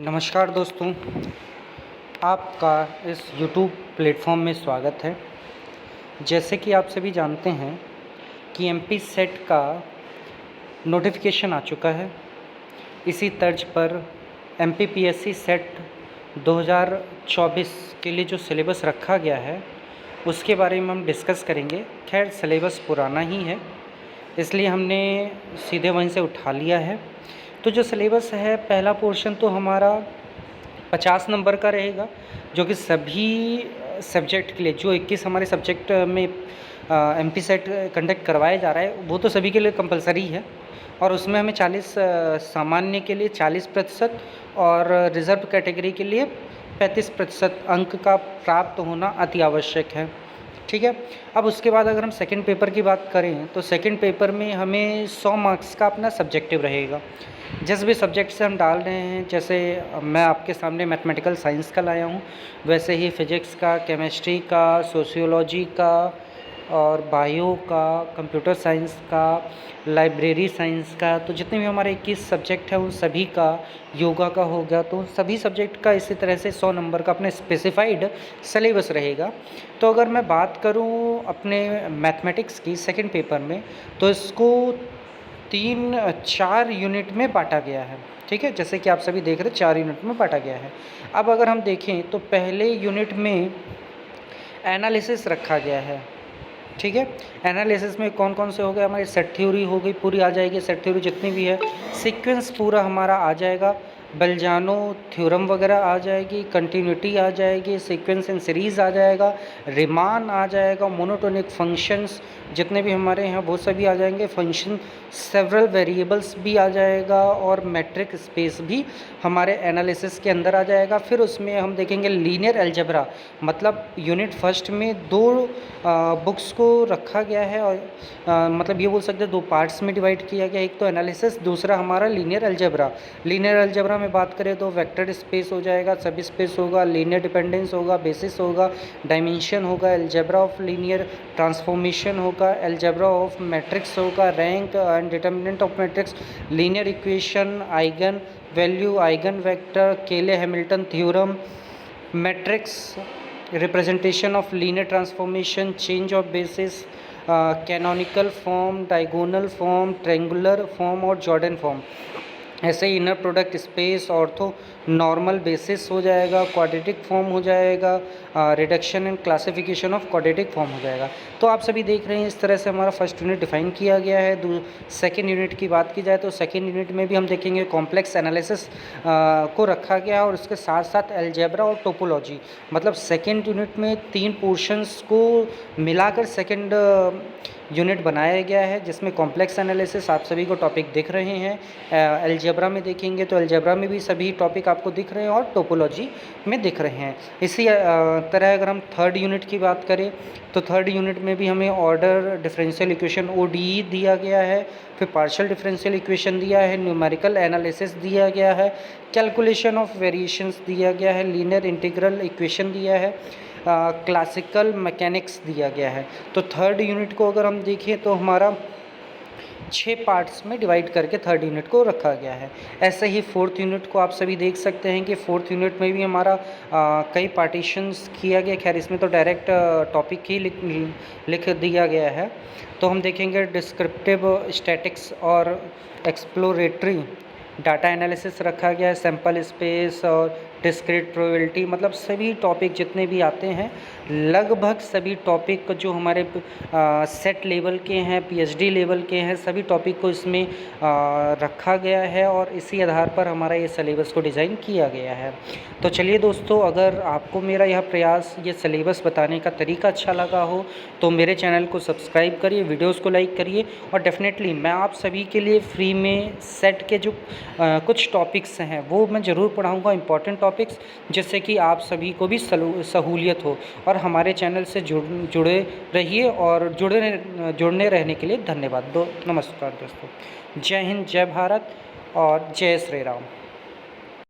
नमस्कार दोस्तों, आपका इस YouTube प्लेटफॉर्म में स्वागत है। जैसे कि आप सभी जानते हैं कि एमपी सेट का नोटिफिकेशन आ चुका है। इसी तर्ज पर एमपीपीएससी सेट 2024 के लिए जो सिलेबस रखा गया है उसके बारे में हम डिस्कस करेंगे। खैर सिलेबस पुराना ही है, इसलिए हमने सीधे वहीं से उठा लिया है। तो जो सिलेबस है, पहला पोर्शन तो हमारा 50 नंबर का रहेगा, जो कि सभी सब्जेक्ट के लिए, जो 21 हमारे सब्जेक्ट में एमपी सेट कंडक्ट करवाया जा रहा है वो तो सभी के लिए कंपलसरी है। और उसमें हमें 40 सामान्य के लिए 40% और रिज़र्व कैटेगरी के लिए 35% अंक का प्राप्त होना अति आवश्यक है। ठीक है। अब उसके बाद अगर हम सेकंड पेपर की बात करें तो सेकंड पेपर में हमें 100 मार्क्स का अपना सब्जेक्टिव रहेगा। जिस भी सब्जेक्ट से हम डाल रहे हैं, जैसे मैं आपके सामने मैथमेटिकल साइंस का लाया हूँ, वैसे ही फिज़िक्स का, केमिस्ट्री का, सोशियोलॉजी का और बायो का, कंप्यूटर साइंस का, लाइब्रेरी साइंस का, तो जितने भी हमारे 21 सब्जेक्ट हैं उन सभी का, योगा का हो गया, तो सभी सब्जेक्ट का इसी तरह से 100 नंबर का अपने स्पेसिफाइड सिलेबस रहेगा। तो अगर मैं बात करूं अपने मैथमेटिक्स की सेकंड पेपर में, तो इसको 4 यूनिट में बांटा गया है। ठीक है, जैसे कि आप सभी देख रहे हैं 4 यूनिट में बांटा गया है। अब अगर हम देखें तो पहले यूनिट में एनालिसिस रखा गया है। ठीक है, एनालिसिस में कौन कौन से हो गए, हमारी सेट थ्योरी हो गई, पूरी आ जाएगी, सेट थ्योरी जितनी भी है, सीक्वेंस पूरा हमारा आ जाएगा, बेल्जानो थ्योरम वगैरह आ जाएगी, कंटिन्यूटी आ जाएगी, सीक्वेंस एंड सीरीज़ आ जाएगा, रिमान आ जाएगा, मोनोटोनिक फंक्शंस जितने भी हमारे हैं वो सभी आ जाएंगे, फंक्शन सेवरल वेरिएबल्स भी आ जाएगा, और मैट्रिक स्पेस भी हमारे एनालिसिस के अंदर आ जाएगा। फिर उसमें हम देखेंगे लीनियर अलजेब्रा, मतलब यूनिट फर्स्ट में 2 बुक्स को रखा गया है, और मतलब ये बोल सकते हैं 2 पार्ट्स में डिवाइड किया गया, एक तो एनालिसिस, दूसरा हमारा लीनियर अलजेब्रा। लीनियर अलजेब्रा में बात करें तो वेक्टर स्पेस हो जाएगा, सब स्पेस होगा, लीनियर डिपेंडेंस होगा, बेसिस होगा, डायमेंशन होगा, अलजेब्रा ऑफ लीनियर ट्रांसफॉर्मेशन होगा, अलजेब्रा ऑफ मैट्रिक्स होगा, rank and determinant of matrix, linear equation, eigenvalue, eigenvector, Cayley Hamilton theorem, matrix representation of linear transformation, change of basis, canonical form, diagonal form, triangular form और Jordan form. ऐसे ही inner product space, orthonormal basis हो जाएगा, quadratic form हो जाएगा, reduction and classification of quadratic form हो जाएगा। तो आप सभी देख रहे हैं इस तरह से हमारा फर्स्ट यूनिट डिफाइन किया गया है। सेकेंड यूनिट की बात की जाए तो सेकेंड यूनिट में भी हम देखेंगे कॉम्प्लेक्स एनालिसिस को रखा गया, और उसके साथ साथ अलजेब्रा और टोपोलॉजी, मतलब सेकेंड यूनिट में 3 पोर्शंस को मिलाकर सेकेंड यूनिट बनाया गया है, जिसमें कॉम्प्लेक्स एनालिसिस आप सभी को टॉपिक दिख रहे हैं। अलजेब्रा में देखेंगे तो अलजेब्रा में भी सभी टॉपिक आपको दिख रहे हैं और टोपोलॉजी में दिख रहे हैं। इसी तरह अगर हम थर्ड यूनिट की बात करें तो थर्ड यूनिट में भी हमें ऑर्डर डिफरेंशियल इक्वेशन ODE दिया गया है, फिर पार्शियल डिफरेंशियल इक्वेशन दिया है, न्यूमेरिकल एनालिसिस दिया गया है, कैलकुलेशन ऑफ वेरिएशंस दिया गया है, लीनियर इंटीग्रल इक्वेशन दिया है, क्लासिकल मैकेनिक्स दिया गया है। तो थर्ड यूनिट को अगर हम देखें तो हमारा 6 पार्ट्स में डिवाइड करके थर्ड यूनिट को रखा गया है। ऐसे ही फोर्थ यूनिट को आप सभी देख सकते हैं कि फोर्थ यूनिट में भी हमारा कई पार्टीशंस किया गया। खैर इसमें तो डायरेक्ट टॉपिक ही लिख दिया गया है। तो हम देखेंगे डिस्क्रिप्टिव स्टैटिक्स और एक्सप्लोरेटरी डाटा एनालिसिस रखा गया है, सैम्पल स्पेस और डिस्क्रीट प्रोबेबिलिटी, मतलब सभी टॉपिक जितने भी आते हैं, लगभग सभी टॉपिक जो हमारे सेट लेवल के हैं, PhD लेवल के हैं, सभी टॉपिक को इसमें रखा गया है, और इसी आधार पर हमारा ये सिलेबस को डिज़ाइन किया गया है। तो चलिए दोस्तों, अगर आपको मेरा यह प्रयास, ये सिलेबस बताने का तरीका अच्छा लगा हो तो मेरे चैनल को सब्सक्राइब करिए, वीडियोज़ को लाइक करिए, और डेफिनेटली मैं आप सभी के लिए फ्री में सेट के जो कुछ टॉपिक्स हैं वो मैं ज़रूर पढ़ाऊँगा, इंपॉर्टेंट टॉपिक्स, जिससे कि आप सभी को भी सहूलियत हो। और हमारे चैनल से जुड़े रहिए, और जुड़ने रहने के लिए धन्यवाद। नमस्कार दोस्तों, जय हिंद, जय भारत और जय श्री राम।